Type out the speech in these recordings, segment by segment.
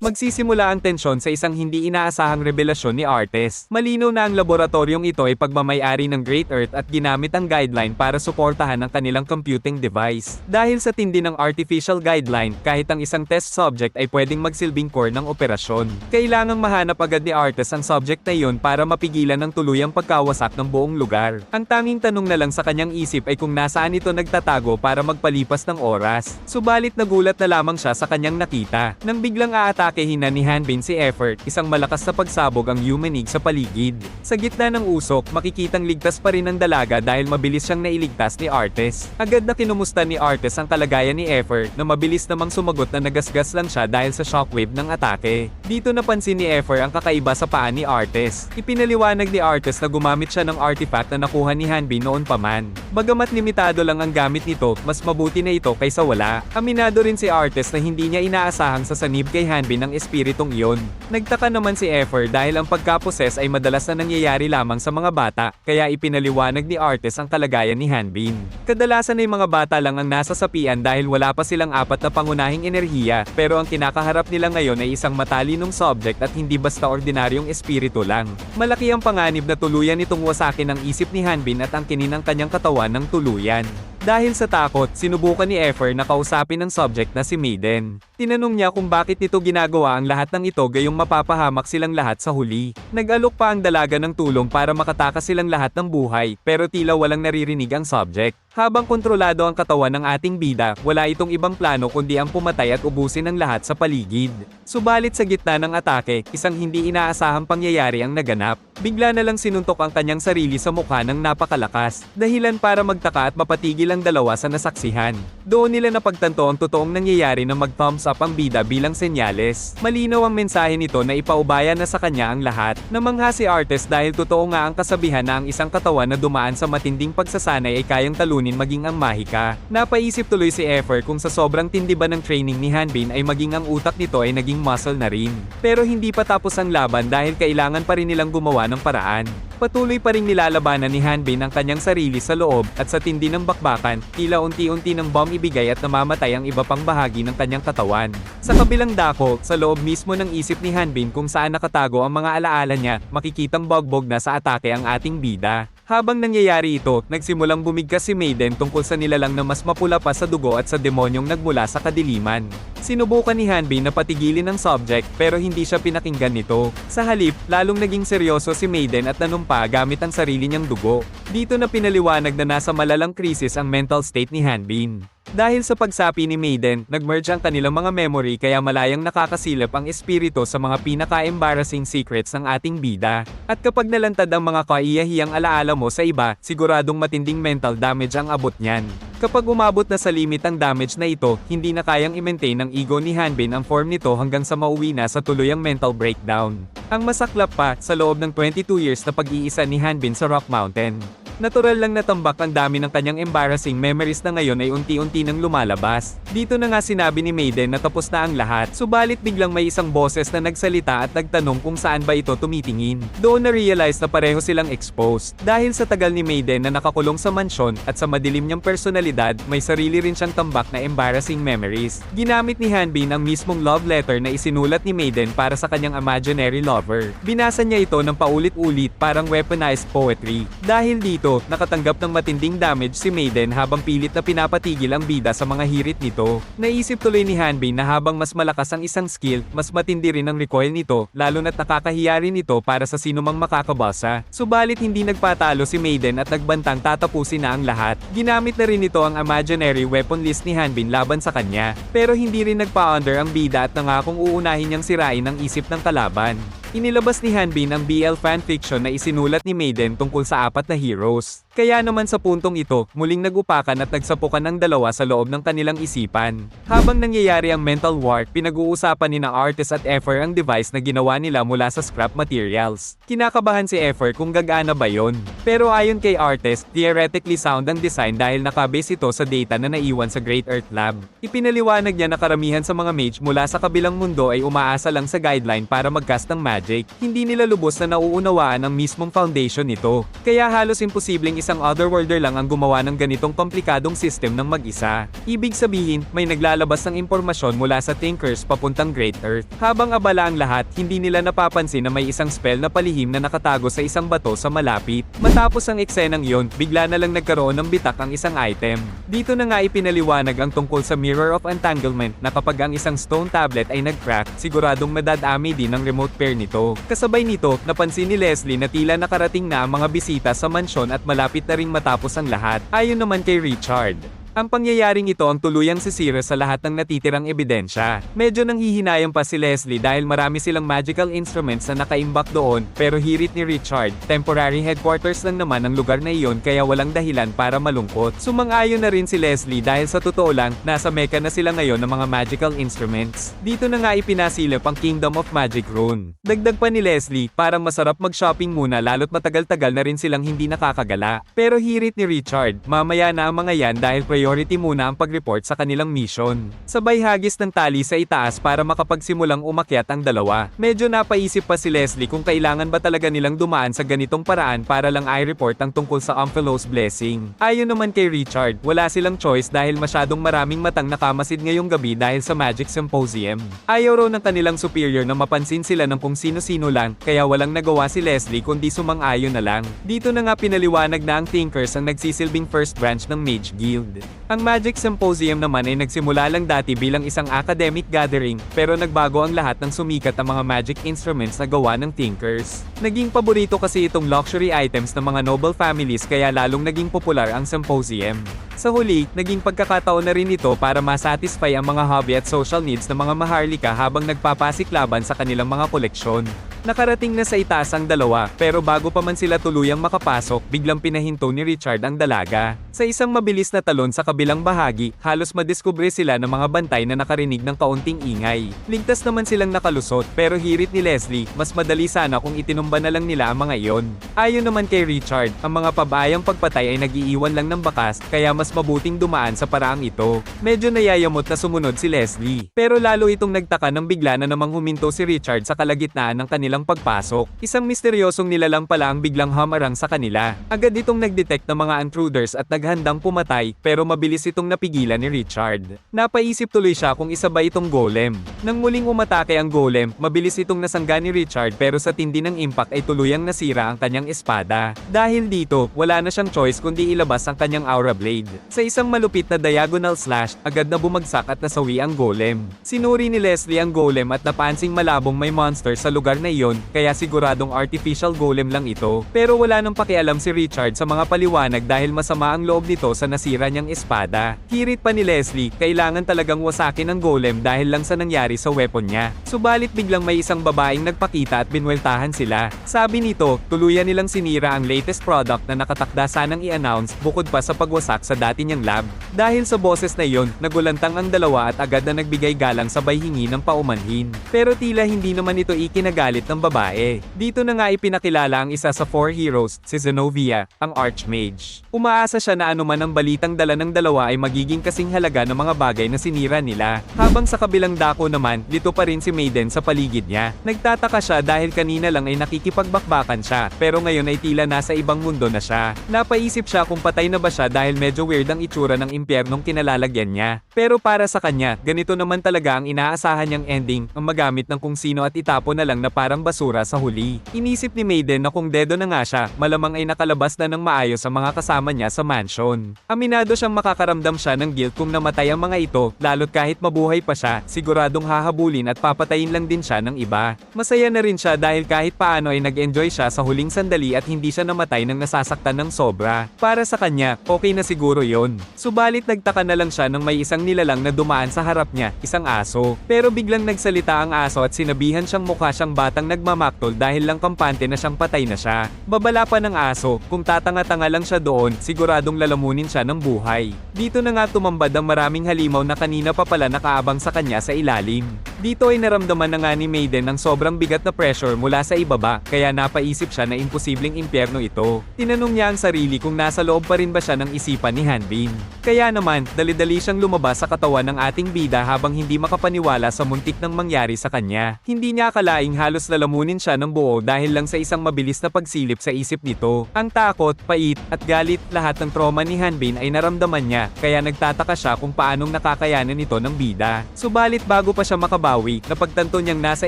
Magsisimula ang tensyon sa isang hindi inaasahang revelasyon ni Artes. Malinaw na ang laboratoryong ito ay pagmamayari ng Great Earth at ginamit ang guideline para suportahan ang kanilang computing device. Dahil sa tindi ng artificial guideline, kahit ang isang test subject ay pwedeng magsilbing core ng operasyon. Kailangang mahanap agad ni Artes ang subject na iyon para mapigilan ang tuluyang pagkawasak ng buong lugar. Ang tanging tanong na lang sa kanyang isip ay kung nasaan ito nagtatago para magpalipas ng oras. Subalit nagulat na lamang siya sa kanyang nakita. Nang biglang aatakehin na ni Hanbin si Effort, isang malakas na pagsabog ang Humanig sa paligid. Sa gitna ng usok, makikitang ligtas pa rin ang dalaga dahil mabilis siyang nailigtas ni Artes. Agad na kinumusta ni Artes ang kalagayan ni Effort na mabilis namang sumagot na nagasgas lang siya dahil sa shockwave ng atake. Dito napansin ni Effort ang kakaiba sa paa ni Artes. Ipinaliwanag ni Artes na gumamit siya ng artifact na nakuha ni Hanbin noon pa man. Bagamat limitado lang ang gamit nito, mas mabuti na ito kaysa wala. Aminado rin si Artes na hindi niya inaasahang sasanib kay Hanbin ang espiritong iyon. Nagtaka naman si Effort dahil ang pagkaposes ay madalas na nangyayari lamang sa mga bata, kaya ipinaliwanag ni Artes ang kalagayan ni Hanbin. Kadalasan ay mga bata lang ang nasa sapian dahil wala pa silang apat na pangunahing enerhiya, pero ang kinakaharap nila ngayon ay isang matalinong subject at hindi basta ordinaryong espiritu lang. Malaki ang panganib na tuluyan itong wasakin ang isip ni Hanbin at ang kinin ng kanyang katawan ng tuluyan. Dahil sa takot, sinubukan ni Effort na kausapin ang subject na si Maiden. Tinanong niya kung bakit nito ginagawa ang lahat ng ito gayong mapapahamak silang lahat sa huli. Nag-alok pa ang dalaga ng tulong para makatakas silang lahat ng buhay, pero tila walang naririnig ang subject. Habang kontrolado ang katawan ng ating bida, wala itong ibang plano kundi ang pumatay at ubusin ang lahat sa paligid. Subalit sa gitna ng atake, isang hindi inaasahang pangyayari ang naganap. Bigla na lang sinuntok ang kanyang sarili sa mukha ng napakalakas, dahilan para magtaka at mapatigil ang dalawa sa nasaksihan. Doon nila napagtanto ang totoong nangyayari na mag-thumbs up ang bida bilang senyales. Malinaw ang mensahe nito na ipaubaya na sa kanya ang lahat. Namangha si Artes dahil totoo nga ang kasabihan na ang isang katawan na dumaan sa matinding pagsasanay ay kayang talunin maging ang mahika. Napaisip tuloy si Effort kung sa sobrang tindi ba ng training ni Hanbin ay maging ang utak nito ay naging muscle na rin. Pero hindi pa tapos ang laban dahil kailangan pa rin nilang gumawa ng paraan. Patuloy pa ring nilalabanan ni Hanbin ang kanyang sarili sa loob at sa tindi ng bakbakan, tila unti-unti ng bomb ibigay at namamatay ang iba pang bahagi ng kanyang katawan. Sa kabilang dako, sa loob mismo ng isip ni Hanbin kung saan nakatago ang mga alaala niya, makikitang bogbog na sa atake ang ating bida. Habang nangyayari ito, nagsimulang bumigkas si Maiden tungkol sa nilalang na mas mapula pa sa dugo at sa demonyong nagmula sa kadiliman. Sinubukan ni Hanbin na patigilin ang subject pero hindi siya pinakinggan nito. Sa halip, lalong naging seryoso si Maiden at nanumpa gamit ang sarili niyang dugo. Dito na pinaliwanag na nasa malalang krisis ang mental state ni Hanbin. Dahil sa pagsapi ni Maiden, nagmerge ang kanilang mga memory kaya malayang nakakasilip ang espiritu sa mga pinaka-embarrassing secrets ng ating bida. At kapag nalantad ang mga kaiyahiyang alaala mo sa iba, siguradong matinding mental damage ang abot niyan. Kapag umabot na sa limit ang damage na ito, hindi na kayang i-maintain ng ego ni Hanbin ang form nito hanggang sa mauwi na sa tuluyang mental breakdown. Ang masaklap pa, sa loob ng 22 years na pag-iisa ni Hanbin sa Rock Mountain, natural lang natambak ang dami ng kanyang embarrassing memories na ngayon ay unti-unti nang lumalabas. Dito na nga sinabi ni Maiden na tapos na ang lahat, subalit biglang may isang boses na nagsalita at nagtanong kung saan ba ito tumitingin. Doon na-realize na pareho silang exposed. Dahil sa tagal ni Maiden na nakakulong sa mansyon at sa madilim niyang personalidad, may sarili rin siyang tambak na embarrassing memories. Ginamit ni Hanbin ang mismong love letter na isinulat ni Maiden para sa kanyang imaginary lover. Binasa niya ito ng paulit-ulit parang weaponized poetry. Dahil dito, nakatanggap ng matinding damage si Maiden habang pilit na pinapatigil ang bida sa mga hirit nito. Naisip tuloy ni Hanbin na habang mas malakas ang isang skill, mas matindi rin ang recoil nito, lalo na't nakakahiya rin ito para sa sinumang makakabasa. Subalit hindi nagpatalo si Maiden at nagbantang tatapusin na ang lahat. Ginamit na rin ito ang imaginary weapon list ni Hanbin laban sa kanya. Pero hindi rin nagpa-under ang bida at nangakong uunahin niyang sirain ang isip ng kalaban. Inilabas ni Hanbin ang BL fanfiction na isinulat ni Maiden tungkol sa 4 na heroes. Kaya naman sa puntong ito, muling nagupakan at nagsapukan ng dalawa sa loob ng kanilang isipan. Habang nangyayari ang mental war, pinag-uusapan ni na Artes at Effort ang device na ginawa nila mula sa scrap materials. Kinakabahan si Effort kung gagana ba yon. Pero ayon kay Artes, theoretically sound ang design dahil nakabase ito sa data na naiwan sa Great Earth Lab. Ipinaliwanag niya na karamihan sa mga mage mula sa kabilang mundo ay umaasa lang sa guideline para mag-cast ng magic. magic. Hindi nila lubos na nauunawaan ang mismong foundation nito. Kaya halos imposibleng isang otherworlder lang ang gumawa ng ganitong komplikadong system ng mag-isa. Ibig sabihin, may naglalabas ng impormasyon mula sa Thinkers papuntang Great Earth. Habang abala ang lahat, hindi nila napapansin na may isang spell na palihim na nakatago sa isang bato sa malapit. Matapos ang eksenang yon, bigla na lang nagkaroon ng bitak ang isang item. Dito na nga ipinaliwanag ang tungkol sa Mirror of Entanglement na kapag ang isang stone tablet ay nag-crack, siguradong madadami din ang remote pair nito. Kasabay nito, napansin ni Leslie na tila nakarating na ang mga bisita sa mansyon at malapit na ring matapos ang lahat. Ayon naman kay Richard, ang pangyayaring ito ang tuluyang sisira sa lahat ng natitirang ebidensya. Medyo nanghihinayang pa si Leslie dahil marami silang magical instruments na nakaimbak doon, pero hirit ni Richard, temporary headquarters lang naman ang lugar na iyon kaya walang dahilan para malungkot. Sumang-ayon na rin si Leslie dahil sa totoo lang, nasa Mecca na sila ngayon ng mga magical instruments. Dito na nga ipinasilip ang Kingdom of Magic Rune. Dagdag pa ni Leslie, parang masarap mag-shopping muna lalo't matagal-tagal na rin silang hindi nakakagala. Pero hirit ni Richard, mamaya na ang mga yan dahil priority muna ang pag-report sa kanilang mission. Sabay hagis ng tali sa itaas para makapagsimulang umakyat ang dalawa. Medyo napaisip pa si Leslie kung kailangan ba talaga nilang dumaan sa ganitong paraan para lang i-report ang tungkol sa Amphalos Blessing. Ayon naman kay Richard, wala silang choice dahil masyadong maraming matang nakamasid ngayong gabi dahil sa Magic Symposium. Ayaw raw ng kanilang superior na mapansin sila ng kung sino-sino lang, kaya walang nagawa si Leslie kundi sumang-ayon na lang. Dito na nga pinaliwanag na ang Thinkers ang nagsisilbing first branch ng Mage Guild. Ang Magic Symposium naman ay nagsimula lang dati bilang isang academic gathering, pero nagbago ang lahat ng sumikat ang mga magic instruments na gawa ng Thinkers. Naging paborito kasi itong luxury items ng mga noble families kaya lalong naging popular ang symposium. Sa huli, naging pagkakataon na rin ito para masatisfy ang mga hobby at social needs ng mga maharlika habang nagpapasiklaban sa kanilang mga koleksyon. Nakarating na sa itaas ang dalawa, pero bago pa man sila tuluyang makapasok, biglang pinahinto ni Richard ang dalaga. Sa isang mabilis na talon sa kabilang bahagi, halos madiskubre sila ng mga bantay na nakarinig ng kaunting ingay. Ligtas naman silang nakalusot, pero hirit ni Leslie, mas madali sana kung itinumba na lang nila ang mga iyon. Ayon naman kay Richard, ang mga pabayang pagpatay ay nag-iiwan lang ng bakas, kaya mas mabuting dumaan sa paraang ito. Medyo nayayamot na sumunod si Leslie, pero lalo itong nagtaka nang bigla na namang huminto si Richard sa kalagitnaan ng kanilang pagpasok. Isang misteryosong nilalang pala ang biglang hamarang sa kanila. Agad itong nag-detect ng mga intruders at naghandang pumatay, pero mabilis itong napigilan ni Richard. Napaisip tuloy siya kung isa ba itong golem. Nang muling umatake ang golem, mabilis itong nasangga ni Richard pero sa tindi ng impact ay tuluyang nasira ang kanyang espada. Dahil dito, wala na siyang choice kundi ilabas ang kanyang aura blade. Sa isang malupit na diagonal slash, agad na bumagsak at nasawi ang golem. Sinuri ni Leslie ang golem at napansing malabong may monster sa lugar na iyon, kaya siguradong artificial golem lang ito. Pero wala nang pakialam si Richard sa mga paliwanag dahil masama ang loob nito sa nasira niyang espada. Hirit pa ni Leslie, kailangan talagang wasakin ang golem dahil lang sa nangyari sa weapon niya. Subalit biglang may isang babaeng nagpakita at binweltahan sila. Sabi nito, tuluyan nilang sinira ang latest product na nakatakda sanang i-announce bukod pa sa pagwasak sa dati niyang lab. Dahil sa boses na iyon, nagulantang ang dalawa at agad na nagbigay galang sabay hingi ng paumanhin. Pero tila hindi naman ito ikinagalit ng babae. Dito na nga ipinakilala ang isa sa 4 heroes, si Zenovia, ang Archmage. Umaasa siya na anuman ang balitang dala ng dalawa ay magiging kasing halaga ng mga bagay na sinira nila. Habang sa kabilang dako naman, dito pa rin si Maiden sa paligid niya. Nagtataka siya dahil kanina lang ay nakikipagbakbakan siya, pero ngayon ay tila nasa ibang mundo na siya. Napaisip siya kung patay na ba siya dahil medyo weird ang itsura ng impyernong kinalalagyan niya. Pero para sa kanya, ganito naman talaga ang inaasahan niyang ending, ang magamit ng kung sino at itapon na lang na parang basura sa huli. Inisip ni Maiden na kung dedo na nga siya, malamang ay nakalabas na ng maayos sa mga kasama niya sa mansion. Aminado siyang makakaramdam siya ng guilt kung namatay ang mga ito, lalo't kahit mabuhay pa siya, siguradong hahabulin at papatayin lang din siya ng iba. Masaya na rin siya dahil kahit paano ay nag-enjoy siya sa huling sandali at hindi siya namatay ng nasasaktan ng sobra. Para sa kanya, okay na siguro yon. Subalit nagtaka na lang siya nang may isang nilalang na dumaan sa harap niya, isang aso. Pero biglang nagsalita ang aso at sinabihan siyang mukha siyang batang nagmamaktol dahil lang kampante na siyang patay na siya. Babala pa ng aso, kung tatanga-tanga lang siya doon, siguradong lalamunin siya ng buhay. Dito na nga tumambad ang maraming halimaw na kanina pa pala nakaabang sa kanya sa ilalim. Dito ay naramdaman na nga ni Maiden ang sobrang bigat na pressure mula sa ibaba, kaya napaisip siya na imposibleng impyerno ito. Tinanong niya ang sarili kung nasa loob pa rin ba siya ng isipan ni Hanbin. Kaya naman, dali-dali siyang lumabas sa katawan ng ating bida habang hindi makapaniwala sa muntik nang mangyari sa kanya. Hindi niya akalaing halos lalamunin siya ng buo dahil lang sa isang mabilis na pagsilip sa isip nito. Ang takot, pait, at galit, lahat ng trauma ni Hanbin ay naramdaman niya, kaya nagtataka siya kung paanong nakakayanan ito ng bida. Subalit bago pa siya makabawi, napagtanto niyang nasa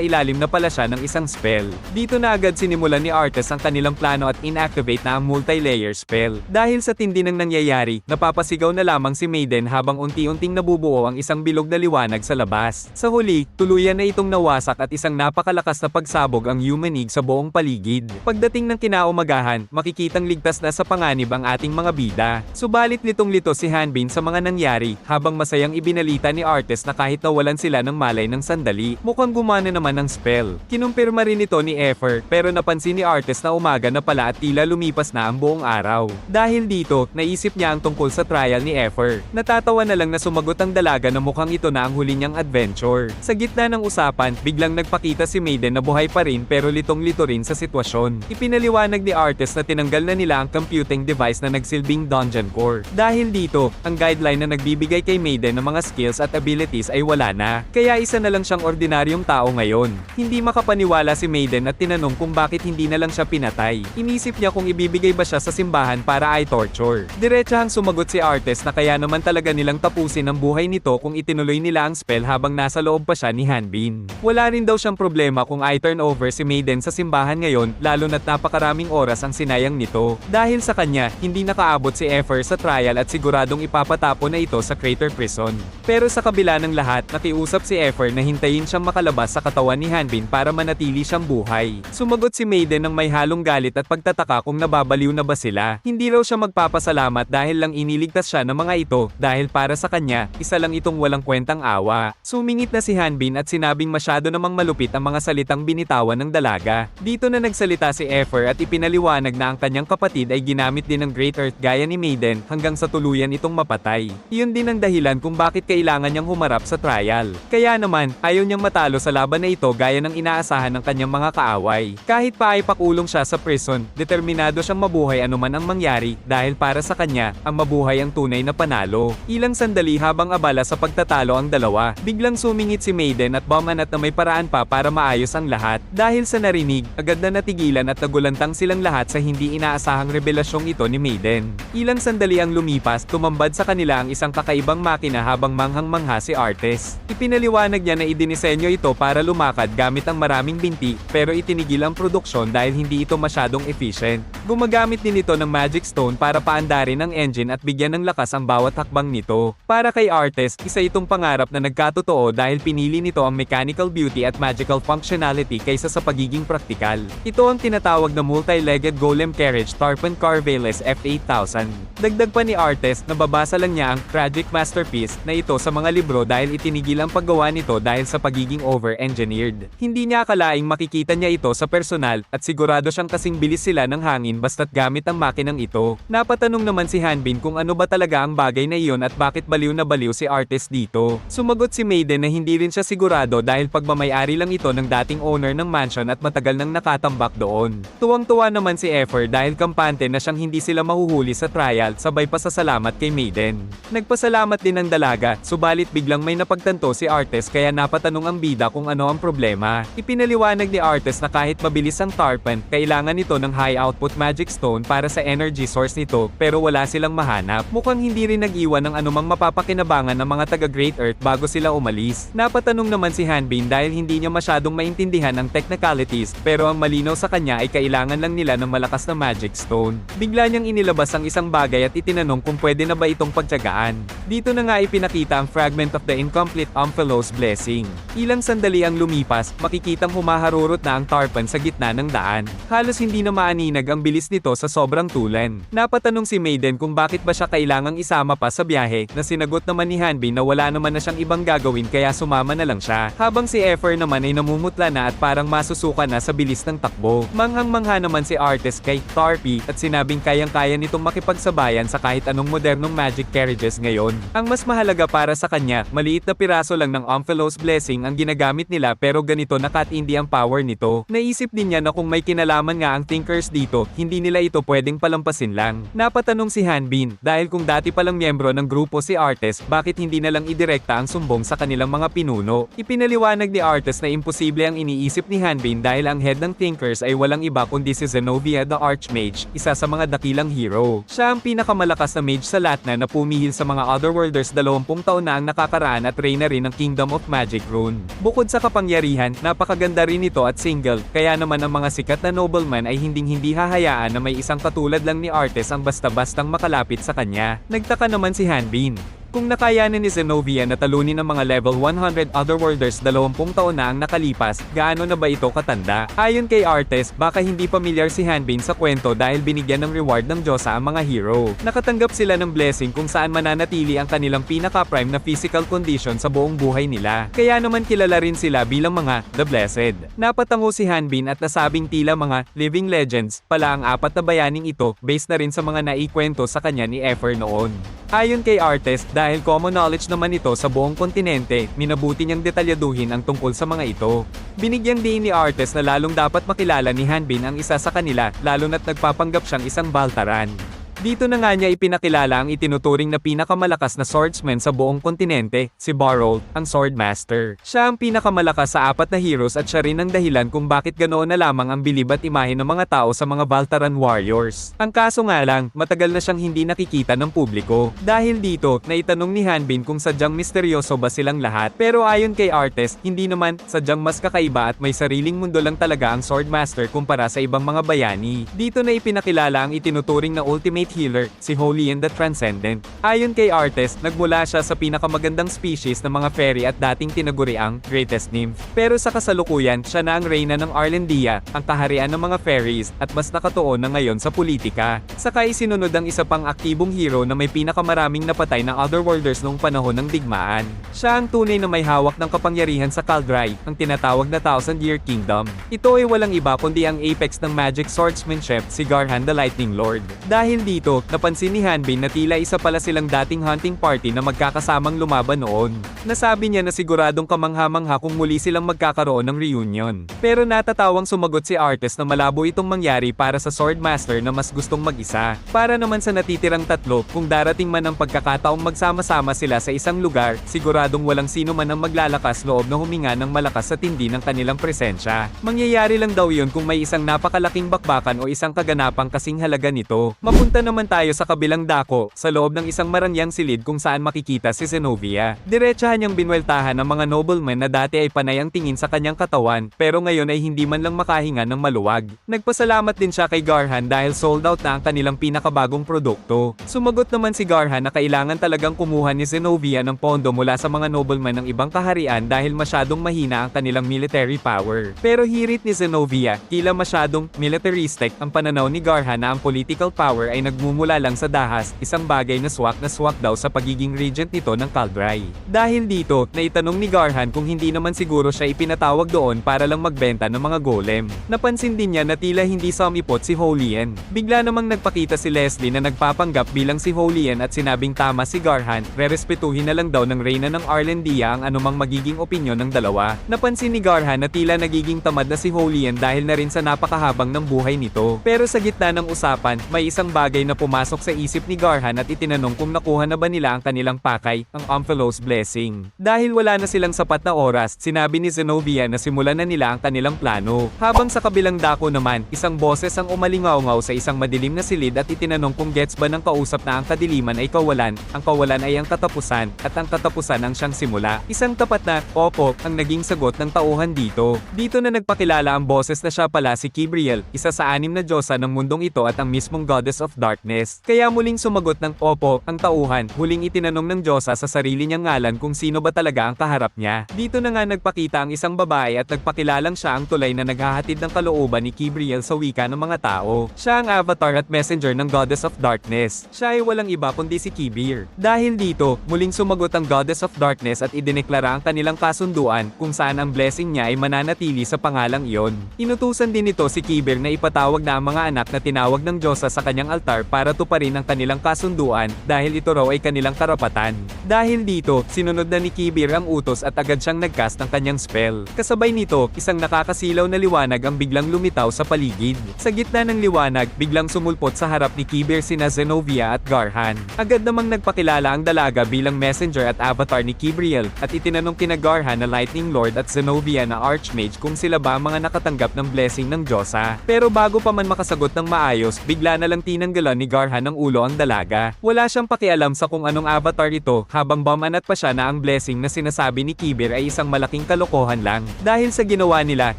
ilalim na pala siya ng isang spell. Dito na agad sinimulan ni Artes ang kanilang plano at inactivate na ang multi-layer spell. Dahil sa tindi ng nangyayari, napapasigaw na lamang si Maiden habang unti-unting nabubuo ang isang bilog na liwanag sa labas. Sa huli, tuluyan na itong nawasak at isang napakalakas na pagsabog ang humanig sa buong paligid. Pagdating ng kinaumagahan, makikitang ligtas na sa panganib ang ating mga bida. Subalit litong-lito si Hanbin sa mga nangyari, habang masayang ibinalita ni Artes na kahit nawalan sila ng malay ng sandali, mukhang gumana naman ang spell. Kinumpirma rin ito ni Effer, pero napansin ni Artes na umaga na pala at tila lumipas na ang buong araw. Dahil dito, naisip niya ang tungkol sa trial ni Effer. Natatawa na lang na sumagot ang dalaga na mukhang ito na ang huli niyang adventure. Sa gitna ng usapan, biglang nagpakita si Maiden na buhay pa rin pero litong-lito rin sa sitwasyon. Ipinaliwanag ni Artes na tinanggal na nila ang computing device na nagsilbing dungeon core. Dahil dito, ang guideline na nagbibigay kay Maiden ng mga skills at abilities ay wala na. Kaya isa na lang siyang ordinaryong tao ngayon. Hindi makapaniwala si Maiden at tinanong kung bakit hindi na lang siya pinatay. Inisip niya kung ibibigay ba siya sa simbahan para ay torture. Diretsahang sumagot si Artes na kaya naman talaga nilang tapusin ang buhay nito kung itinuloy nila ang spell habang nasa loob pa siya ni Hanbin. Wala rin daw siyang problema kung i-turn over si Maiden sa simbahan ngayon, lalo na't napakaraming oras ang sinayang nito. Dahil sa kanya, hindi nakaabot si Effer sa trial at siguradong ipapatapo na ito sa Crater Prison. Pero sa kabila ng lahat, nakiusap si Effer na hintayin siyang makalabas sa katawan ni Hanbin para manatili siyang buhay. Sumagot si Maiden ng may halong galit at pagtataka kung nababaliw na ba sila. Hindi raw siya magpapasalamat dahil lang iniligtas siya ng mga ito, dahil para sa kanya, isa lang itong walang kwentang awa. Sumingit na si Hanbin at sinabing masyado namang malupit ang mga salitang binitawan ng dalaga. Dito na nagsalita si Effer at ipinaliwanag na ang kanyang kapatid ay ginamit din ng Great Earth gaya ni Maiden hanggang sa tuluyan itong mapatay. Iyon din ang dahilan kung bakit kailangan niyang humarap sa trial. Kaya naman, ayaw niyang matalo sa laban na ito gaya ng inaasahan ng kanyang mga kaaway. Kahit pa ay pakulong siya sa prison, determinado siyang mabuhay anuman ang mangyari dahil para sa kanya, ang mabuhay ang tunay na panalo. Ilang sandali habang abala sa pagtatalo ang dalawa, biglang sumingit si Maiden at bumanat na may paraan pa para maayos ang lahat. Dahil sa narinig, agad na natigilan at nagulantang silang lahat sa hindi inaasahang revelasyong ito ni Maiden. Ilang sandali ang lumipas, tumambad sa kanila ang isang kakaibang makina habang manghang-mangha si Artes. Ipinaliwanag niya na idinisenyo ito para lumakad gamit ang maraming binti, pero itinigil ang produksyon dahil hindi ito masyadong efficient. Gumagamit din ito ng Magic Stone para paandarin ang engine at bigyan ng lakas ang bawat hakbang nito. Para kay Artes, isa itong pangarap na nagkatotoo dahil pinili nito ang mechanical beauty at magical functionality kaysa sa pagiging praktikal. Ito ang tinatawag na multi-legged golem carriage Tarpon Carveles F8000. Dagdag pa ni Artes, nababasa lang niya ang tragic masterpiece na ito sa mga libro dahil itinigil ang paggawa nito dahil sa pagiging over-engineered. Hindi niya akalaing makikita niya ito sa personal at sigurado siyang kasing bilis sila ng hangin basta't gamit ang makinang ito. Napatanong naman si Hanbin kung ano ba talaga ang bagay na iyon at bakit baliw na baliw si Artes dito. Sumagot si Maiden na hindi rin siya sigurado dahil pagmamayari lang ito ng dating owner ng mansion at matagal nang nakatambak doon. Tuwang-tuwa naman si Effer dahil kampante na siyang hindi sila mahuhuli sa trial, sabay pasasalamat kay Maiden. Nagpasalamat din ang dalaga, subalit biglang may napagtanto si Artes kaya napatanong ang bida kung ano ang problema. Ipinaliwanag ni Artes na kahit mabilis ang Tarpon, kailangan nito ng high output magic stone para sa energy source nito pero wala silang mahanap. Mukhang hindi rin nag-iwan ng anumang mapapakinabangan ng mga taga Great Earth bago sila umalis. Napatanong naman si Hanbin dahil hindi niya masyadong maintindihan ang technicalities pero ang malinaw sa kanya ay kailangan lang nila ng malakas na magic stone. Bigla niyang inilabas ang isang bagay at itinanong kung pwede na ba itong pagtiyagaan. Dito na nga ipinakita ang fragment of the incomplete Omphalos blessing. Ilang sandali ang lumipas, makikitang humaharurot na ang Tarpon sa gitna ng daan. Halos hindi na maaninag ang bilis nito sa sobrang tulan. Napatanong si Maiden kung bakit ba siya kailangang isama pa sa biyahe, na sinagot naman ni Hanbin na wala naman na siyang ibang gagawin kaya sumama na lang siya. Habang si Effer naman ay namumutla na at parang masusuka na sa bilis ng takbo. Manghang-mangha naman si Artes kay Tarpy at sinabing kayang-kaya nitong makipagsabayan sa kahit anong modernong magic carriages ngayon. Ang mas mahalaga para sa kanya, maliit na piraso lang ng Omphalos Amphalos blessing ang ginagamit nila pero ganito nakatindi ang power nito. Naisip din niya na kung may kinalaman nga ang Thinkers dito, hindi nila ito pwedeng palampasin lang. Napatanong si Hanbin, dahil kung dati palang miyembro ng grupo si Artes, bakit hindi na lang idirekta ang sumbong sa kanilang mga pinuno? Ipinaliwanag ni Artes na imposible ang iniisip ni Hanbin dahil ang head ng Thinkers ay walang iba kundi si Zenobia the Archmage, isa sa mga dakilang hero. Siya ang pinakamalakas na mage sa Latna na pumihil sa mga Otherworlders 20 taon na ang nakakaraan at reyna rin ng Kingdom of Magic Rune. Bukod sa kapangyarihan, napakaganda rin ito at single, kaya naman ang mga sikat na nobleman ay hinding-hindi hahayaan na may isang katulad lang ni Artes ang basta-bastang makalapit sa kanya. Nagtaka naman si Hanbin. Kung nakayanan ni Zenobia na talunin ang mga level 100 Otherworlders 20 taon na ang nakalipas, gaano na ba ito katanda? Ayon kay Artes, baka hindi pamilyar si Hanbin sa kwento dahil binigyan ng reward ng Diyosa ang mga hero. Nakatanggap sila ng blessing kung saan mananatili ang kanilang pinaka-prime na physical condition sa buong buhay nila. Kaya naman kilala rin sila bilang mga The Blessed. Napatango si Hanbin at nasabing tila mga living legends pala ang apat na bayaning ito based na rin sa mga naikwento sa kanya ni Efer noon. Ayon kay Artes, dahil common knowledge naman ito sa buong kontinente, minabuti niyang detalyaduhin ang tungkol sa mga ito. Binigyang diin ni Artes na lalong dapat makilala ni Hanbin ang isa sa kanila, lalo na't nagpapanggap siyang isang Baltaran. Dito na nga niya ipinakilala ang itinuturing na pinakamalakas na swordsman sa buong kontinente, si Barrold, ang Swordmaster. Siya ang pinakamalakas sa apat na heroes at siya rin ang dahilan kung bakit ganoon na lamang ang bilib at imahe ng mga tao sa mga Baltaran warriors. Ang kaso nga lang, matagal na siyang hindi nakikita ng publiko. Dahil dito, naitanong ni Hanbin kung sadyang misteryoso ba silang lahat. Pero ayon kay Artes, hindi naman, sadyang mas kakaiba at may sariling mundo lang talaga ang Swordmaster kumpara sa ibang mga bayani. Dito na ipinakilala ang itinuturing na ultimate healer, si Holy and the Transcendent. Ayon kay Artes, nagmula siya sa pinakamagandang species ng mga fairy at dating tinaguriang Greatest Nymph. Pero sa kasalukuyan, siya na ang reyna ng Arlendia, ang kaharian ng mga fairies, at mas nakatuon na ngayon sa politika. Saka isinunod ang isa pang aktibong hero na may pinakamaraming napatay ng Otherworlders noong panahon ng digmaan. Siya ang tunay na may hawak ng kapangyarihan sa Kaldrai, ang tinatawag na Thousand Year Kingdom. Ito ay walang iba kundi ang apex ng magic swordsmanship, si Garhan the Lightning Lord. Dahil dito, napansin ni Hanbin na tila isa pala silang dating hunting party na magkakasamang lumaban noon. Nasabi niya na siguradong kamangha-mangha kung muli silang magkakaroon ng reunion. Pero natatawang sumagot si Artes na malabo itong mangyari para sa Swordmaster na mas gustong mag-isa. Para naman sa natitirang tatlo, kung darating man ang pagkakataong magsama-sama sila sa isang lugar, siguradong walang sino man ang maglalakas loob na huminga ng malakas sa tindi ng kanilang presensya. Mangyayari lang daw yun kung may isang napakalaking bakbakan o isang kaganapang kasing halaga nito. Mapunta naman tayo sa kabilang dako, sa loob ng isang marangyang silid kung saan makikita si Zenobia. Diretsahan niyang binweltahan ng mga noblemen na dati ay panay ang tingin sa kanyang katawan, pero ngayon ay hindi man lang makahinga ng maluwag. Nagpasalamat din siya kay Garhan dahil sold out na ang kanilang pinakabagong produkto. Sumagot naman si Garhan na kailangan talagang kumuha ni Zenobia ng pondo mula sa mga noblemen ng ibang kaharian dahil masyadong mahina ang kanilang military power. Pero hirit ni Zenobia, tila masyadong militaristic ang pananaw ni Garhan na ang political power ay nagmumula lang sa dahas, isang bagay na swak daw sa pagiging regent nito ng Kaldrai. Dahil dito, naitanong ni Garhan kung hindi naman siguro siya ipinatawag doon para lang magbenta ng mga golem. Napansin din niya na tila hindi samipot si Holien. Bigla namang nagpakita si Leslie na nagpapanggap bilang si Holien at sinabing tama si Garhan, rerespetuhin na lang daw ng reyna ng Arlendia ang anumang magiging opinyon ng dalawa. Napansin ni Garhan na tila nagiging tamad na si Holien dahil na rin sa napakahabang ng buhay nito. Pero sa gitna ng usapan, may isang bagay na pumasok sa isip ni Garhan at itinanong kung nakuha na ba nila ang kanilang pakay, ang Amphalos blessing. Dahil wala na silang sapat na oras, sinabi ni Zenobia na simulan na nila ang kanilang plano. Habang sa kabilang dako naman, isang boses ang umalingaw-ngaw sa isang madilim na silid at itinanong kung gets ba ng kausap na ang kadiliman ay kawalan, ang kawalan ay ang katapusan, at ang katapusan ang siyang simula. Isang tapat na, opo, ang naging sagot ng tauhan dito. Dito na nagpakilala ang boses na siya pala si Kibriel, isa sa 6 na diyosa ng mundong ito at ang mismong goddess of darkness. Kaya muling sumagot ng opo, ang tauhan, huling itinanong ng diyosa sa sarili niyang ngalan kung sino ba talaga ang kaharap niya. Dito na nga nagpakita ang isang babae at nagpakilalang siya ang tulay na naghahatid ng kalooban ni Kibriel sa wika ng mga tao. Siya ang avatar at messenger ng goddess of darkness. Siya ay walang iba kundi si Kibir. Dahil dito, muling sumagot ang goddess of darkness at idineklara ang kanilang kasunduan kung saan ang blessing niya ay mananatili sa pangalang iyon. Inutusan din nito si Kibir na ipatawag na ang mga anak na tinawag ng diyosa sa kanyang altar para tuparin ang kanilang kasunduan, dahil ito raw ay kanilang karapatan. Dahil dito, sinunod na ni Kibir ang utos at agad siyang nagcast ng kanyang spell. Kasabay nito, isang nakakasilaw na liwanag ang biglang lumitaw sa paligid. Sa gitna ng liwanag, biglang sumulpot sa harap ni Kibir sina Zenovia at Garhan. Agad namang nagpakilala ang dalaga bilang messenger at avatar ni Kibriel, at itinanong kina Garhan na Lightning Lord at Zenovia na Archmage kung sila ba ang mga nakatanggap ng blessing ng Diyosa. Pero bago pa man makasagot ng maayos, bigla na lang tinanggalan ni Garhan ng ulo ang dalaga. Wala siyang pakialam sa kung anong avatar ito, habang bumanat pa siya na ang blessing na sinasabi ni Kibir ay isang malaking kalokohan lang. Dahil sa ginawa nila,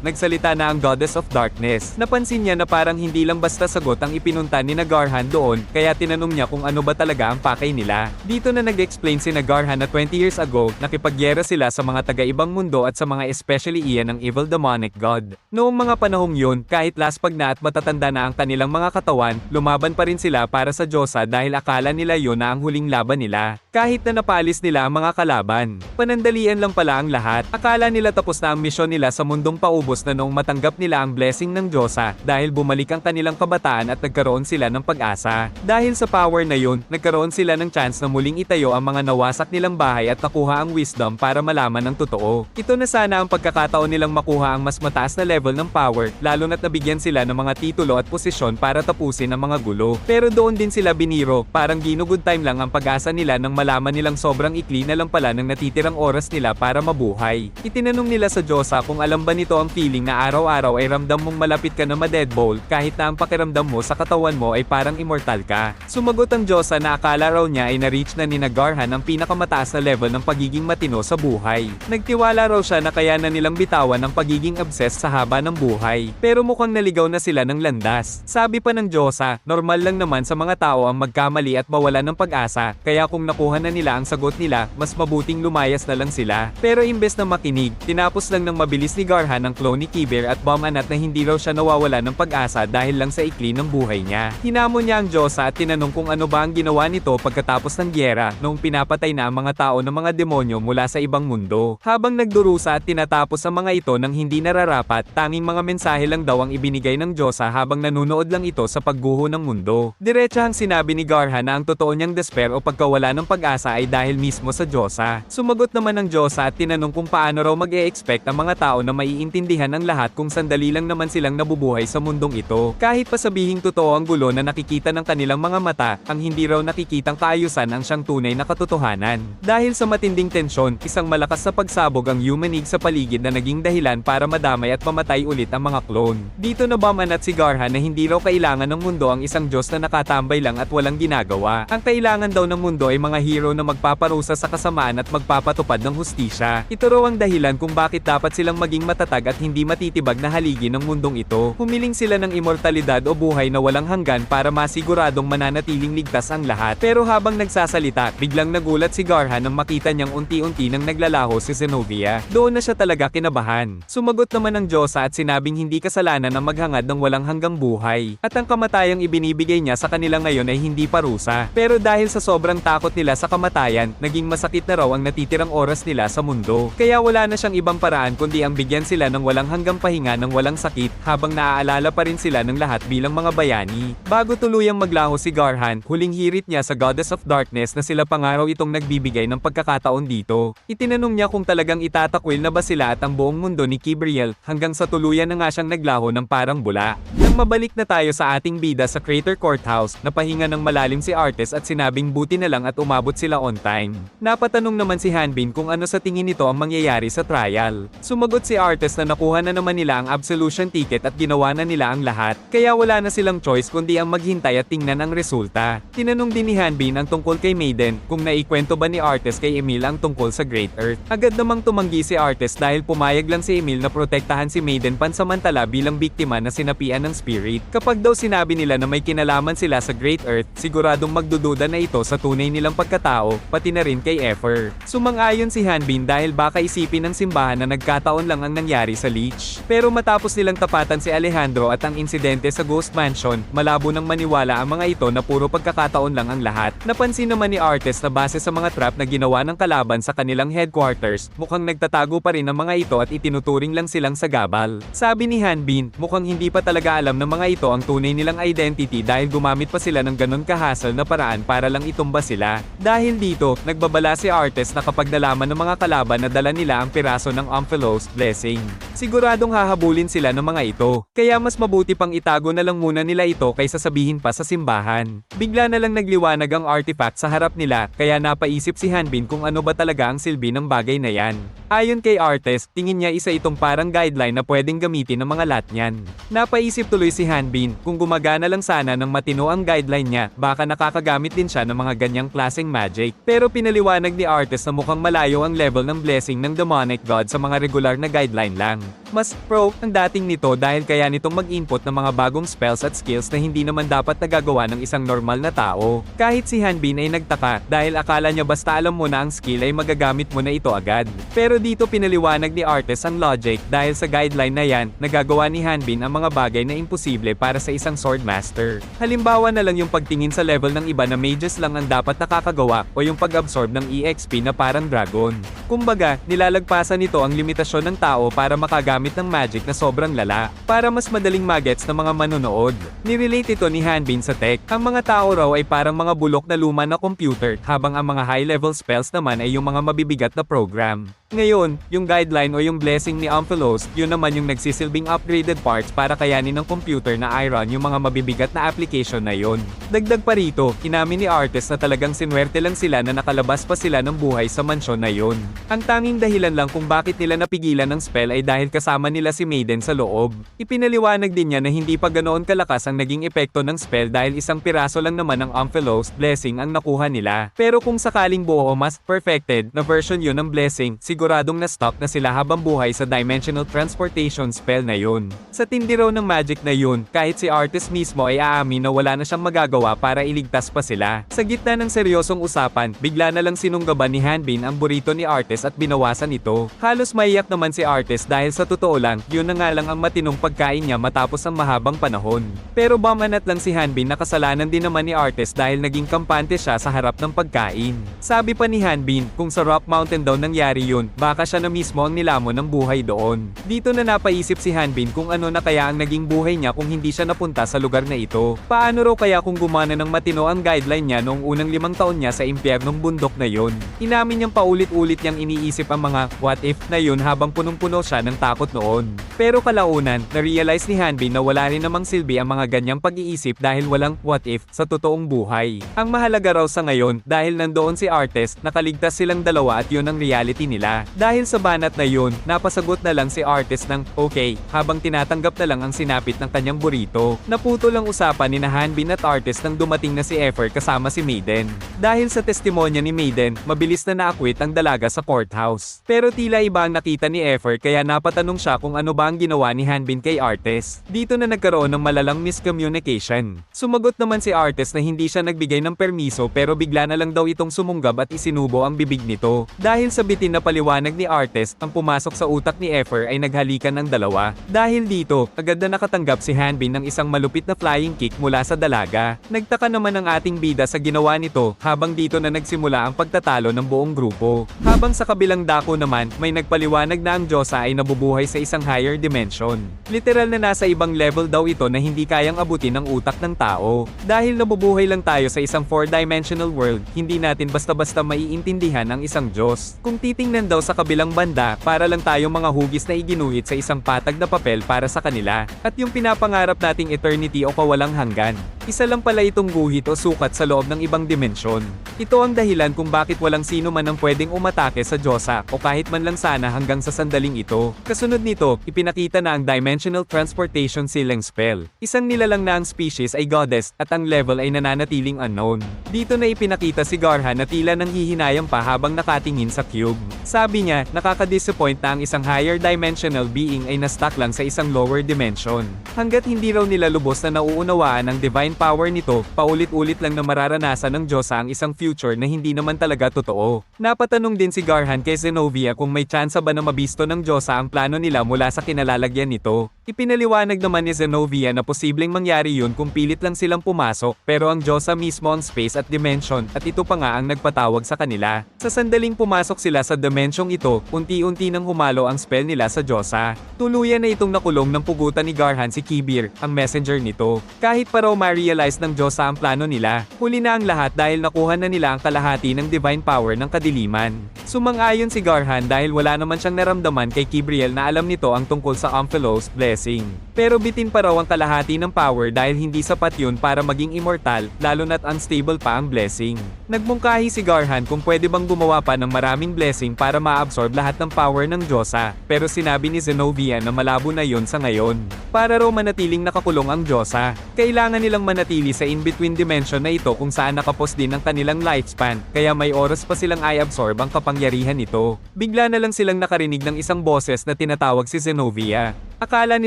nagsalita na ang Goddess of Darkness. Napansin niya na parang hindi lang basta sagot ang ipinunta ni Garhan doon, kaya tinanong niya kung ano ba talaga ang pakay nila. Dito na nag-explain si Garhan na 20 years ago, nakipagyera sila sa mga taga-ibang mundo at sa mga especially iyan ng evil demonic god. Noong mga panahong yun, kahit laspag na at matatanda na ang kanilang mga katawan, lumaban pa rin sila para sa Diyosa dahil akala nila yun na ang huling laban nila. Kahit na napalis nila ang mga kalaban. Panandalian lang pala ang lahat. Akala nila tapos na ang misyon nila sa mundong paubos na noong matanggap nila ang blessing ng Diyosa dahil bumalik ang kanilang kabataan at nagkaroon sila ng pag-asa. Dahil sa power na yun, nagkaroon sila ng chance na muling itayo ang mga nawasak nilang bahay at nakuha ang wisdom para malaman ang totoo. Ito na sana ang pagkakataon nilang makuha ang mas mataas na level ng power, lalo na't nabigyan sila ng mga titulo at posisyon para tapusin ang mga gulo. Pero doon din sila biniro, parang ginugod time lang ang pag-asa nila nang malaman nilang sobrang ikli na lang pala ng natitirang oras nila para mabuhay. Itinanong nila sa Diyosa kung alam ba nito ang feeling na araw-araw ay ramdam mong malapit ka na ma-deadball kahit na ang pakiramdam mo sa katawan mo ay parang immortal ka. Sumagot ang Diyosa na akala raw niya ay na-reach na ni Garhan ang pinakamataas na level ng pagiging matino sa buhay. Nagtiwala raw siya na kaya na nilang bitawan ang pagiging obsessed sa haba ng buhay. Pero mukhang naligaw na sila ng landas. Sabi pa ng Diyosa, normal lang naman sa mga tao ang magkamali at mawalan ng pag-asa, kaya kung nakuha na nila ang sagot nila, mas mabuting lumayas na lang sila. Pero imbes na makinig, tinapos lang ng mabilis ni Garhan ang clone ni Kibir at bumanat na hindi raw siya nawawala ng pag-asa dahil lang sa ikli ng buhay niya. Hinamon niya ang Diyosa at tinanong kung ano ba ang ginawa nito pagkatapos ng gyera noong pinapatay na ang mga tao ng mga demonyo mula sa ibang mundo. Habang nagdurusa at tinatapos ang mga ito ng hindi nararapat, tanging mga mensahe lang daw ang ibinigay ng Diyosa habang nanunood lang ito sa pagguho ng mundo. Diretsahang sinabi ni Garhan na ang totoo niyang despair o pagkawala ng pag-asa ay dahil mismo sa Diyosa. Sumagot naman ng Diyosa at tinanong kung paano raw mag-e-expect ang mga tao na maiintindihan ang lahat kung sandali lang naman silang nabubuhay sa mundong ito. Kahit pa sabihing totoo ang gulo na nakikita ng kanilang mga mata, ang hindi raw nakikitang kaayusan ang siyang tunay na katotohanan. Dahil sa matinding tensyon, isang malakas na pagsabog ang humanig sa paligid na naging dahilan para madamay at mamatay ulit ang mga clone. Dito na bumanat si Garhan na hindi raw kailangan ng mundo ang isang Diyos na nakatambay lang at walang ginagawa. Ang kailangan daw ng mundo ay mga hero na magpaparusa sa kasamaan at magpapatupad ng hustisya. Ito raw ang dahilan kung bakit dapat silang maging matatag at hindi matitibag na haligi ng mundong ito. Humiling sila ng immortalidad o buhay na walang hanggan para masiguradong mananatiling ligtas ang lahat. Pero habang nagsasalita, biglang nagulat si Garhan nang makita niyang unti-unti nang naglalaho si Zenovia. Doon na siya talaga kinabahan. Sumagot naman ng Diyosa at sinabing hindi kasalanan ang maghangad ng walang hanggang buhay. At ang kamatayang ibinibigay niya sa kanila ngayon ay hindi parusa. Pero dahil sa sobrang takot nila sa kamatayan, naging masakit na raw ang natitirang oras nila sa mundo. Kaya wala na siyang ibang paraan kundi ang bigyan sila ng walang hanggang pahinga ng walang sakit, habang naaalala pa rin sila ng lahat bilang mga bayani. Bago tuluyang maglaho si Garhan, huling hirit niya sa Goddess of Darkness na sila pangaraw itong nagbibigay ng pagkakataon dito. Itinanong niya kung talagang itatakwil na ba sila at ang buong mundo ni Kibriel, hanggang sa tuluyan na nga siyang naglaho ng parang bula. Nang mabalik na tayo sa ating bida sa Crater Courthouse, napahinga ng malalim si Artes at sinabing buti na lang at umabot sila on time. Napatanong naman si Hanbin kung ano sa tingin nito ang mangyayari sa trial. Sumagot si Artes na nakuha na naman nila ang absolution ticket at ginawa na nila ang lahat, kaya wala na silang choice kundi ang maghintay at tingnan ang resulta. Tinanong din ni Hanbin ang tungkol kay Maiden, kung naikwento ba ni Artes kay Emil ang tungkol sa Great Earth. Agad namang tumanggi si Artes dahil pumayag lang si Emil na protektahan si Maiden pansamantala bilang biktima na sinapian ng spirit. Kapag daw sinabi nila na may kinalaman sila sa Great Earth, siguradong magdududa na ito sa tunay nilang pagkatao, pati na rin kay Efer. Sumang-ayon si Hanbin dahil baka isipin ng simbahan na nagkataon lang ang nangyari sa Leech. Pero matapos nilang tapatan si Alejandro at ang insidente sa Ghost Mansion, malabo nang maniwala ang mga ito na puro pagkakataon lang ang lahat. Napansin naman ni Artes na base sa mga trap na ginawa ng kalaban sa kanilang headquarters, mukhang nagtatago pa rin ang mga ito at itinuturing lang silang sagabal. Sabi ni Hanbin, mukhang hindi pa talaga alam alam ng mga ito ang tunay nilang identity dahil gumamit pa sila ng ganon kahasal na paraan para lang itumba sila. Dahil dito, nagbabala si Artes na kapag nalaman ng mga kalaban na dala nila ang piraso ng Amphalos Blessing, siguradong hahabulin sila ng mga ito. Kaya mas mabuti pang itago na lang muna nila ito kaysa sabihin pa sa simbahan. Bigla na lang nagliwanag ang artifact sa harap nila, kaya napaisip si Hanbin kung ano ba talaga ang silbi ng bagay na yan. Ayon kay Artes, tingin niya isa itong parang guideline na pwedeng gamitin ng mga Latnian. Napaisip tuloy si Hanbin, kung gumagana lang sana ng matino ang guideline niya, baka nakakagamit din siya ng mga ganyang klaseng magic. Pero pinaliwanag ni Artes na mukhang malayo ang level ng blessing ng demonic god sa mga regular na guideline lang. Mas pro ang dating nito dahil kaya nitong mag-input ng mga bagong spells at skills na hindi naman dapat nagagawa ng isang normal na tao. Kahit si Hanbin ay nagtaka dahil akala niya basta alam mo na ang skill ay magagamit mo na ito agad. Pero dito pinaliwanag ni Artes ang logic dahil sa guideline na yan, nagagawa ni Hanbin ang mga bagay na imposible para sa isang sword master. Halimbawa na lang yung pagtingin sa level ng iba na mages lang ang dapat nakakagawa o yung pag-absorb ng EXP na parang dragon. Kumbaga, nilalagpasan nito ang limitasyon ng tao para makagamit ng magic na sobrang lala, para mas madaling magets ng mga manonood. Nirelate ito ni Hanbin sa tech. Ang mga tao raw ay parang mga bulok na luma na computer, habang ang mga high-level spells naman ay yung mga mabibigat na program. Ngayon, yung guideline o yung blessing ni Amphalos, yun naman yung nagsisilbing upgraded parts para kayanin ng computer na i-run yung mga mabibigat na application na yun. Dagdag pa rito, inamin ni Artes na talagang sinwerte lang sila na nakalabas pa sila ng buhay sa mansyon na yun. Ang tanging dahilan lang kung bakit nila napigilan ng spell ay dahil kasama nila si Maiden sa loob. Ipinaliwanag din niya na hindi pa ganoon kalakas ang naging epekto ng spell dahil isang piraso lang naman ng Amphalos blessing ang nakuha nila. Pero kung sakaling buo o mas perfected na version yun ng blessing, siguradong na-stuck na sila habang buhay sa dimensional transportation spell na yun. Sa tindi raw ng magic na yun, kahit si Artes mismo ay aamin na wala na siyang magagawa para iligtas pa sila. Sa gitna ng seryosong usapan, bigla na lang sinunggaban ni Hanbin ang burrito ni Artes at binawasan ito. Halos maiyak naman si Artes dahil sa totoo lang, yun na nga lang ang matinong pagkain niya matapos ang mahabang panahon. Pero bamanat lang si Hanbin na kasalanan din naman ni Artes dahil naging kampante siya sa harap ng pagkain. Sabi pa ni Hanbin, kung sa Rock Mountain daw nangyari yun, baka siya na mismo ang nilamon ng buhay doon. Dito na napaisip si Hanbin kung ano na kaya ang naging buhay niya kung hindi siya napunta sa lugar na ito. Paano raw kaya kung gumana ng matino ang guideline niya noong unang 5 taon niya sa impyernong bundok na yun? Inamin niyang paulit-ulit niyang iniisip ang mga what if na yun habang punong-puno siya ng takot noon. Pero kalaunan, na-realize ni Hanbin na wala rin namang silbi ang mga ganyang pag-iisip dahil walang what if sa totoong buhay. Ang mahalaga raw sa ngayon dahil nandoon si Artes, nakaligtas silang dalawa at yun ang reality nila. Dahil sa banat na yun, napasagot na lang si Artes ng okay, habang tinatanggap na lang ang sinapit ng kanyang burrito. Naputol ang usapan ni Hanbin at Artes nang dumating na si Efer kasama si Maiden. Dahil sa testimonya ni Maiden, mabilis na naakwit ang dalaga sa courthouse. Pero tila iba ang nakita ni Efer kaya napatanong siya kung ano ba ang ginawa ni Hanbin kay Artes. Dito na nagkaroon ng malalang miscommunication. Sumagot naman si Artes na hindi siya nagbigay ng permiso pero bigla na lang daw itong sumunggab at isinubo ang bibig nito. Dahil sa bitin na paliwanag ni Artes, ang pumasok sa utak ni Efer ay naghalikan ng dalawa. Dahil dito, agad na nakatanggap si Hanbin ng isang malupit na flying kick mula sa dalaga. Nagtaka naman ang ating bida sa ginawa nito habang dito na nagsimula ang pagtatalo ng buong grupo. Habang sa kabilang dako naman, may nagpaliwanag na ang Diyosa ay nabubuhay sa isang higher dimension. Literal na nasa ibang level daw ito na hindi kayang abutin ng utak ng tao. Dahil nabubuhay lang tayo sa isang 4-dimensional world, hindi natin basta-basta maiintindihan ang isang Diyos. Kung titingnan daw sa kabilang banda, para lang tayong mga hugis na iginuhit sa isang patag na papel para sa kanila. At yung pinapangarap nating eternity o kawalang hanggan, isa lang pala itong guhit o sukat sa loob ng ibang dimensyon. Ito ang dahilan kung bakit walang sino man ang pwedeng umatake sa Diyosa o kahit man lang sana hanggang sa sandaling ito. Kasunod nito, ipinakita na ang Dimensional Transportation Sealing Spell. Isang nilalang na ang species ay goddess at ang level ay nananatiling unknown. Dito na ipinakita si Garhan na tila nang hihinayang pa habang nakatingin sa cube. Sabi niya, nakaka-disappoint na ang isang higher dimensional being ay na-stuck lang sa isang lower dimension. Hanggat hindi raw nila lubos na nauunawaan ang divine power nito, paulit-ulit lang na mararanasan ng Diyosa ang isang future na hindi naman talaga totoo. Napatanong din si Garhan kay Zenobia kung may tsansa ba na mabisto ng Diyosa ang plano plano nila mula sa kinalalagyan nito. Ipinaliwanag naman ni Zenovia na posibleng mangyari yun kung pilit lang silang pumasok, pero ang Diyosa mismo ang space at dimension, at ito pa nga ang nagpatawag sa kanila. Sa sandaling pumasok sila sa dimensyong ito, unti-unti nang humalo ang spell nila sa Diyosa. Tuluyan na itong nakulong ng pugutan ni Garhan si Kibir, ang messenger nito. Kahit pa raw ma-realize ng Diyosa ang plano nila, huli na ang lahat dahil nakuha na nila ang kalahati ng divine power ng kadiliman. Sumang-ayon si Garhan dahil wala naman siyang naramdaman kay Kibriel na alam nito ang tungkol sa Amphalos blessing. Pero bitin pa raw ang kalahati ng power dahil hindi sapat yun para maging immortal, lalo na't unstable pa ang blessing. Nagmungkahi si Garhan kung pwede bang gumawa pa ng maraming blessing para ma-absorb lahat ng power ng Diyosa, pero sinabi ni Zenovia na malabo na yun sa ngayon. Para raw manatiling nakakulong ang Diyosa, kailangan nilang manatili sa in-between dimension na ito kung saan nakapos din ang kanilang lifespan, kaya may oras pa silang i-absorb ang kapangyarihan nito. Bigla na lang silang nakarinig ng isang boses na tinatawag si Zenovia. Akala ni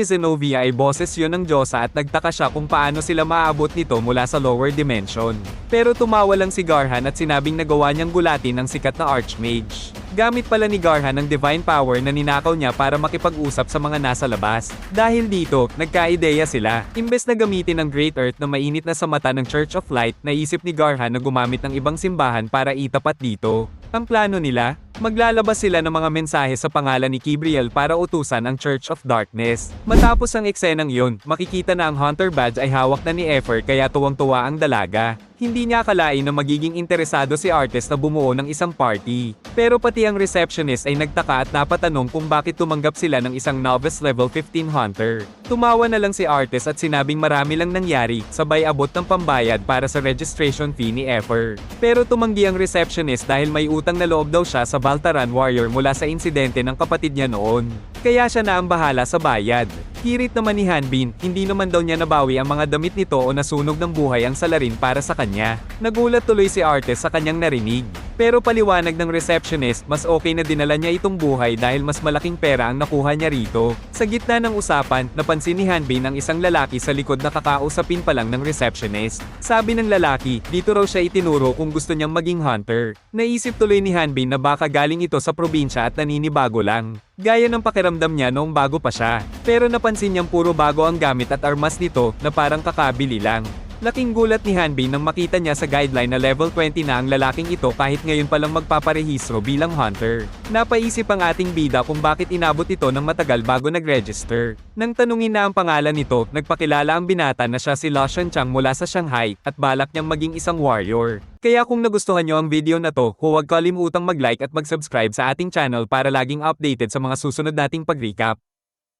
Zenovia ay boses yun ng Diyosa at nagtaka siya kung paano sila maaabot nito mula sa lower dimension. Pero tumawa lang si Garhan at sinabing nagawa niyang gulatin ang sikat na Archmage. Gamit pala ni Garhan ang divine power na ninakaw niya para makipag-usap sa mga nasa labas. Dahil dito, nagka-ideya sila. Imbes na gamitin ang Great Earth na mainit na sa mata ng Church of Light, naisip ni Garhan na gumamit ng ibang simbahan para itapat dito. Ang plano nila, maglalabas sila ng mga mensahe sa pangalan ni Kibriel para utusan ang Church of Darkness. Matapos ang eksenang yun, makikita na ang Hunter Badge ay hawak na ni Efer kaya tuwang-tuwa ang dalaga. Hindi niya akalain na magiging interesado si Artes na bumuo ng isang party. Pero pati ang receptionist ay nagtaka at napatanong kung bakit tumanggap sila ng isang novice level 15 hunter. Tumawa na lang si Artes at sinabing marami lang nangyari, sabay abot ng pambayad para sa registration fee ni Efer. Pero tumanggi ang receptionist dahil may utang na loob daw siya sa Baltaran Warrior mula sa insidente ng kapatid niya noon. Kaya siya na ang bahala sa bayad. Hirit naman ni Hanbin, hindi naman daw niya nabawi ang mga damit nito o nasunog ng buhay ang salarin para sa kanya. Nagulat tuloy si Artes sa kanyang narinig. Pero paliwanag ng receptionist, mas okay na dinala niya itong buhay dahil mas malaking pera ang nakuha niya rito. Sa gitna ng usapan, napansin ni Hanbin ang isang lalaki sa likod na kakausapin pa lang ng receptionist. Sabi ng lalaki, dito raw siya itinuro kung gusto niyang maging hunter. Naisip tuloy ni Hanbin na baka galing ito sa probinsya at naninibago lang. Gaya ng pakiramdam niya noong bago pa siya. Pero napansin niyang puro bago ang gamit at armas nito na parang kakabili lang. Laking gulat ni Hanbin nang makita niya sa guideline na level 20 na ang lalaking ito kahit ngayon palang magpaparehistro bilang hunter. Napaisip ang ating bida kung bakit inabot ito ng matagal bago nag-register. Nang tanungin na ang pangalan nito, nagpakilala ang binata na siya si Lo Shanchang mula sa Shanghai at balak niyang maging isang warrior. Kaya kung nagustuhan niyo ang video na to, huwag kalimutang mag-like at mag-subscribe sa ating channel para laging updated sa mga susunod nating pag-recap.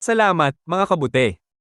Salamat, mga kabute!